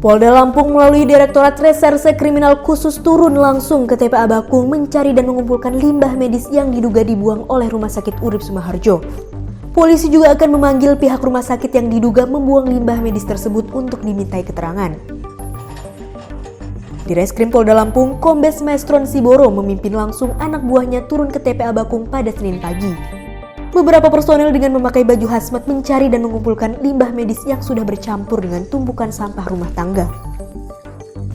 Polda Lampung melalui Direktorat Reserse Kriminal Khusus turun langsung ke TPA Bakung mencari dan mengumpulkan limbah medis yang diduga dibuang oleh Rumah Sakit Urip Sumoharjo. Polisi juga akan memanggil pihak rumah sakit yang diduga membuang limbah medis tersebut untuk dimintai keterangan. Di Reskrim Polda Lampung, Kombes Maestron Siboro memimpin langsung anak buahnya turun ke TPA Bakung pada Senin pagi. Beberapa personel dengan memakai baju hazmat mencari dan mengumpulkan limbah medis yang sudah bercampur dengan tumpukan sampah rumah tangga.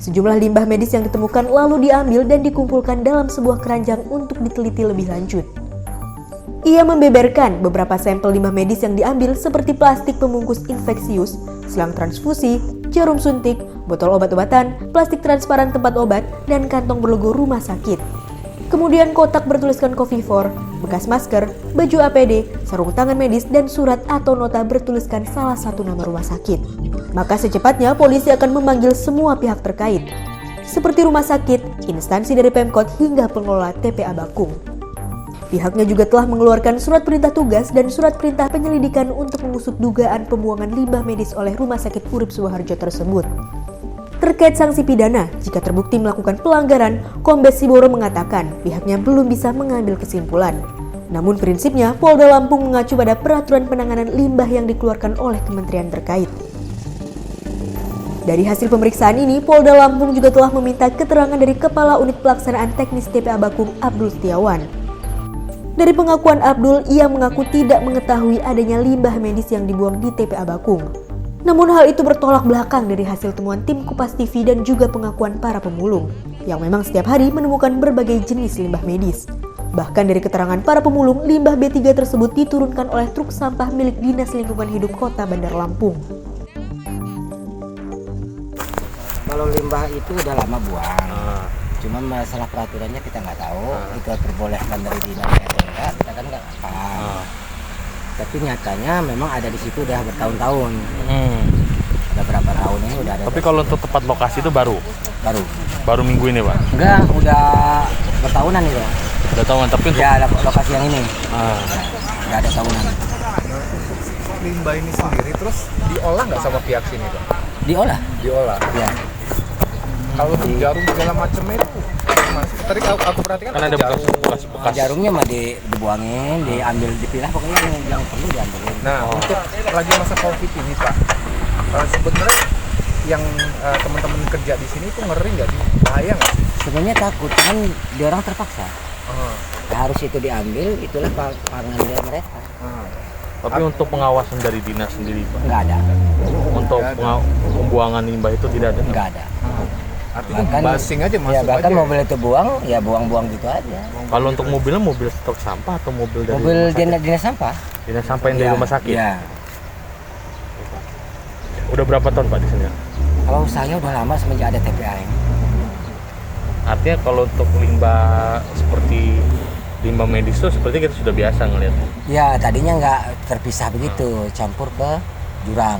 Sejumlah limbah medis yang ditemukan lalu diambil dan dikumpulkan dalam sebuah keranjang untuk diteliti lebih lanjut. Ia membeberkan beberapa sampel limbah medis yang diambil seperti plastik pembungkus infeksius, selang transfusi, jarum suntik, botol obat-obatan, plastik transparan tempat obat, dan kantong berlogo rumah sakit. Kemudian kotak bertuliskan Covifor, bekas masker, baju APD, sarung tangan medis, dan surat atau nota bertuliskan salah satu nama rumah sakit. Maka secepatnya polisi akan memanggil semua pihak terkait, seperti rumah sakit, instansi dari Pemkot hingga pengelola TPA Bakung. Pihaknya juga telah mengeluarkan surat perintah tugas dan surat perintah penyelidikan untuk mengusut dugaan pembuangan limbah medis oleh Rumah Sakit Urip Sumoharjo tersebut. Terkait sanksi pidana, jika terbukti melakukan pelanggaran, Kombes Siboro mengatakan pihaknya belum bisa mengambil kesimpulan. Namun prinsipnya, Polda Lampung mengacu pada peraturan penanganan limbah yang dikeluarkan oleh kementerian terkait. Dari hasil pemeriksaan ini, Polda Lampung juga telah meminta keterangan dari Kepala Unit Pelaksanaan Teknis TPA Bakung, Abdul Setiawan. Dari pengakuan Abdul, ia mengaku tidak mengetahui adanya limbah medis yang dibuang di TPA Bakung. Namun hal itu bertolak belakang dari hasil temuan tim Kupas TV dan juga pengakuan para pemulung, yang memang setiap hari menemukan berbagai jenis limbah medis. Bahkan dari keterangan para pemulung, limbah B3 tersebut diturunkan oleh truk sampah milik Dinas Lingkungan Hidup Kota Bandar Lampung. Kalau limbah itu udah lama buang, cuman masalah peraturannya kita nggak tahu, itu diperbolehkan dari dinas atau enggak, kita kan nggak paham. Tapi nyatanya memang ada di situ udah bertahun-tahun. Udah berapa tahun ini udah ada. Tapi kalau untuk tempat lokasi itu baru minggu ini, Pak? Enggak, udah bertahunan itu. Udah tahunan, tapi untuk ya ada lokasi yang ini. Udah ada tahunan. Limbah ini sendiri terus diolah nggak sama pihak sini, Pak? Diolah. Ya. Kalau jarum segala macamnya itu masih. Tadi aku perhatikan kan ada bekas. Jarumnya mah dibuangin, diambil, dipilah, pokoknya yang perlu diambilin. Nah, untuk lagi masa Covid ini, Pak, sebenarnya yang teman-teman kerja di sini itu ngeri nggak sih? Bahaya nggak sih? Sebenarnya takut, kan dia orang terpaksa. Harus itu diambil, itulah pangan dia mereka. Tapi untuk pengawasan dari dinas sendiri, Pak? Nggak ada. Untuk pembuangan limbah itu tidak ada? Nggak ada. Artinya bahkan, basing aja masuk ya, bahkan aja. Mobil itu buang, ya buang-buang gitu aja. Kalau untuk mobilnya, mobil stok sampah atau mobil dari mobil rumah sakit? dinas sampah. Dinas sampah yang dari rumah sakit? Iya. Udah berapa tahun, Pak, di sini? Kalau saya udah lama semenjak ada TPA ini. Artinya kalau untuk limbah seperti limbah medis itu seperti kita sudah biasa ngelihatnya. Ya, tadinya nggak terpisah begitu, campur ke jurang,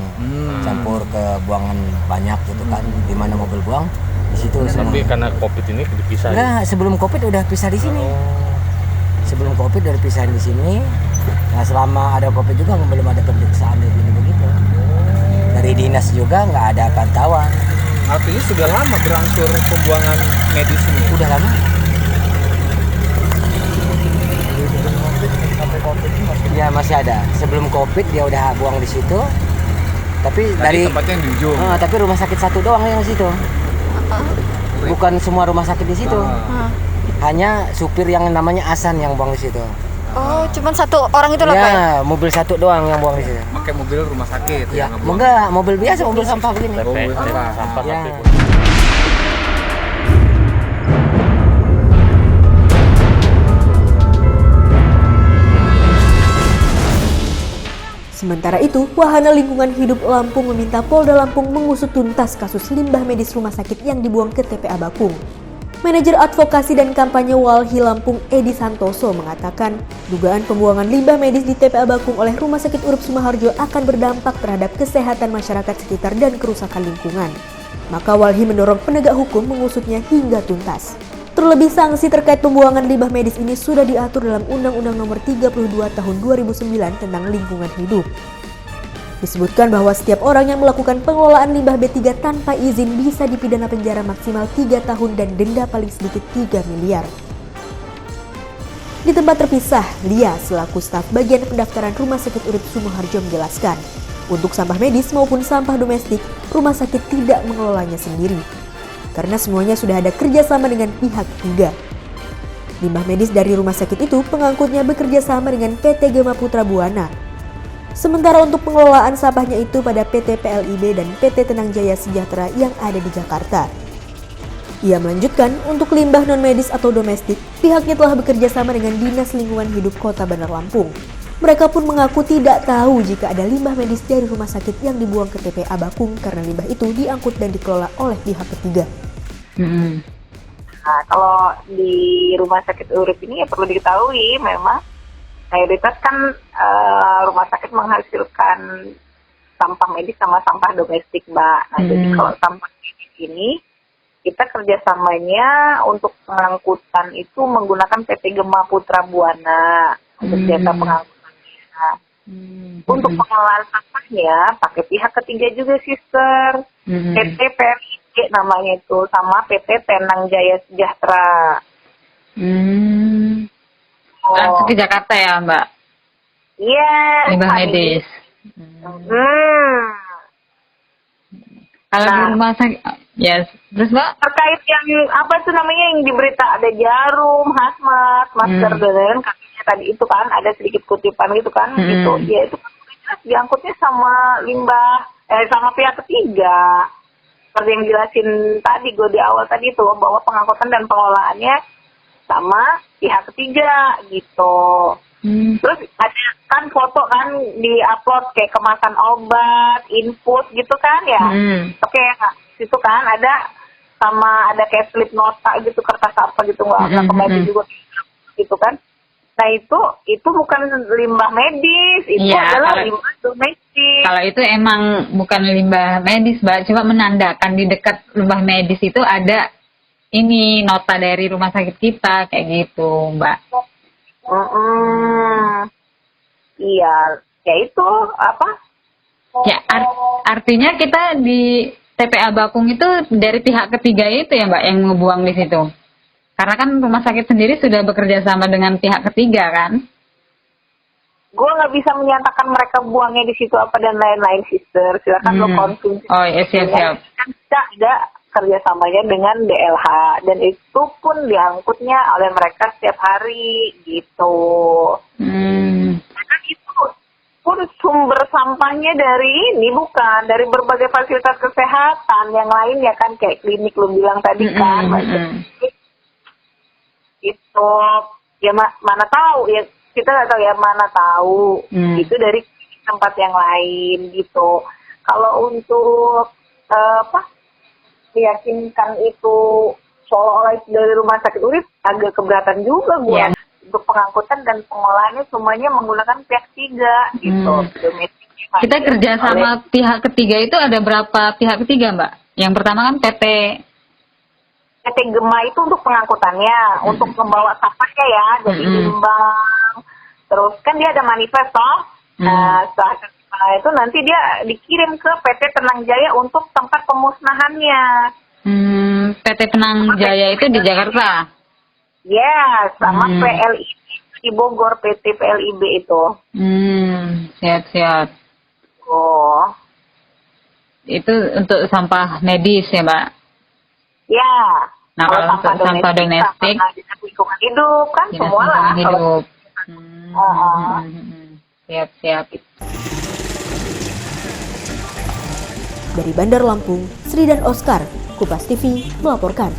campur ke buangan banyak gitu kan. Di mana mobil buang, di situ semua. Tapi karena Covid ini dipisah. Enggak, sebelum Covid udah pisah di sini. Sebelum Covid udah pisahin di sini. Nah, selama ada Covid juga belum ada pemeriksaan begini begitu. Dari dinas juga nggak ada pantauan. Artinya sudah lama berangsur pembuangan medis ini. Udah lama. Sampai Covid ini Ya masih ada. Sebelum Covid dia udah buang di situ. Tapi dari dari tempatnya yang di ujung. tapi rumah sakit satu doang yang di situ. Bukan semua rumah sakit di situ. Hanya supir yang namanya Asan yang buang di situ. Oh, cuman satu orang itu lah, Pak? Ya, mobil satu doang yang buang di situ. Pakai mobil rumah sakit Ya, yang ngebuang. enggak, mobil biasa, mobil sampah begini. Sampah Ya. tapi Sementara itu, Wahana Lingkungan Hidup Lampung meminta Polda Lampung mengusut tuntas kasus limbah medis rumah sakit yang dibuang ke TPA Bakung. Manajer Advokasi dan Kampanye Walhi Lampung Edi Santoso mengatakan dugaan pembuangan limbah medis di TPA Bakung oleh Rumah Sakit Urip Sumoharjo akan berdampak terhadap kesehatan masyarakat sekitar dan kerusakan lingkungan. Maka Walhi mendorong penegak hukum mengusutnya hingga tuntas. Terlebih sanksi terkait pembuangan limbah medis ini sudah diatur dalam Undang-Undang Nomor 32 Tahun 2009 tentang lingkungan hidup. Disebutkan bahwa setiap orang yang melakukan pengelolaan limbah B3 tanpa izin bisa dipidana penjara maksimal 3 tahun dan denda paling sedikit 3 miliar. Di tempat terpisah, Lia selaku staf bagian pendaftaran Rumah Sakit Urip Sumoharjo menjelaskan, untuk sampah medis maupun sampah domestik, rumah sakit tidak mengelolanya sendiri. Karena semuanya sudah ada kerjasama dengan pihak ketiga. Limbah medis dari rumah sakit itu pengangkutnya bekerja sama dengan PT Gema Putra Buana. Sementara untuk pengelolaan sampahnya itu pada PT PLIB dan PT Tenang Jaya Sejahtera yang ada di Jakarta. Ia melanjutkan, untuk limbah non-medis atau domestik, pihaknya telah bekerja sama dengan Dinas Lingkungan Hidup Kota Bandar Lampung. Mereka pun mengaku tidak tahu jika ada limbah medis dari rumah sakit yang dibuang ke TPA Bakung karena limbah itu diangkut dan dikelola oleh pihak ketiga. Nah, kalau di rumah sakit Urip ini ya perlu diketahui memang mayoritas kan rumah sakit menghasilkan sampah medis sama sampah domestik, Mbak. Nah, jadi kalau sampah medis ini kita kerjasamanya untuk pengangkutan itu menggunakan PT Gema Putra Buana untuk jasa pengangkutannya. Untuk pengelolaan sampahnya pakai pihak ketiga juga, Sister. PT PLIB namanya itu sama PT Tenang Jaya Sejahtera. Langsung ke Jakarta ya, Mbak? Iya. Limbah medis. Kalau di rumah sakit, ya, terus Mbak? Terkait yang apa tuh namanya yang di berita ada jarum, hazmat, masker dan kakinya tadi itu kan ada sedikit kutipan gitu kan, gitu. Ya itu kan diangkutnya sama limbah, sama pihak ketiga. Seperti yang jelasin tadi gue di awal tadi itu bahwa pengangkutan dan pengelolaannya sama pihak ketiga gitu. Terus ada kan foto kan di-upload kayak kemasan obat, input gitu kan ya. Oke, nah, situ kan ada sama ada kayak slip nota gitu, kertas apa gitu, nggak kebaca juga gitu kan. Nah itu bukan limbah medis, itu ya, adalah limbah domestik. Kalau itu emang bukan limbah medis, Mbak, cuma menandakan di dekat limbah medis itu ada ini nota dari rumah sakit kita kayak gitu, Mbak. Iya, ya itu apa? Ya artinya kita di TPA Bakung itu dari pihak ketiga itu ya, Mbak, yang ngebuang di situ. Karena kan rumah sakit sendiri sudah bekerja sama dengan pihak ketiga kan? Gue nggak bisa menyatakan mereka buangnya di situ apa dan lain-lain, Sister. Silakan lo konsumsi. Oh ya, siap. Kan kita ada kerjasamanya dengan DLH dan itu pun diangkutnya oleh mereka setiap hari gitu. Karena itu pun sumber sampahnya dari ini bukan dari berbagai fasilitas kesehatan yang lain ya kan, kayak klinik lo bilang tadi kan. Itu ya mana tahu ya, kita nggak tahu ya, mana tahu itu dari tempat yang lain gitu. Kalau untuk meyakinkan itu seolah-olah dari rumah sakit Urip agak keberatan juga gue. Yeah. Untuk pengangkutan dan pengolahannya semuanya menggunakan pihak ketiga gitu. Kita kerja sama pihak ketiga itu ada berapa pihak ketiga, Mbak? Yang pertama kan PT Gema itu untuk pengangkutannya, untuk membawa sampahnya ya, jadi timbang. Terus kan dia ada manifest toh. Setelah itu nanti dia dikirim ke PT Tenang Jaya untuk tempat pemusnahannya. PT Tenang Jaya itu di Jakarta? Ya, sama PLIB di Bogor, PT PLIB itu. Siap. Oh. Itu untuk sampah medis ya, Mbak? Ya. Nah, kalau untuk sampah domestik, sampah lingkungan hidup kan semua lah. Hidup. Siap. Dari Bandar Lampung, Sri dan Oscar, Kupas TV melaporkan.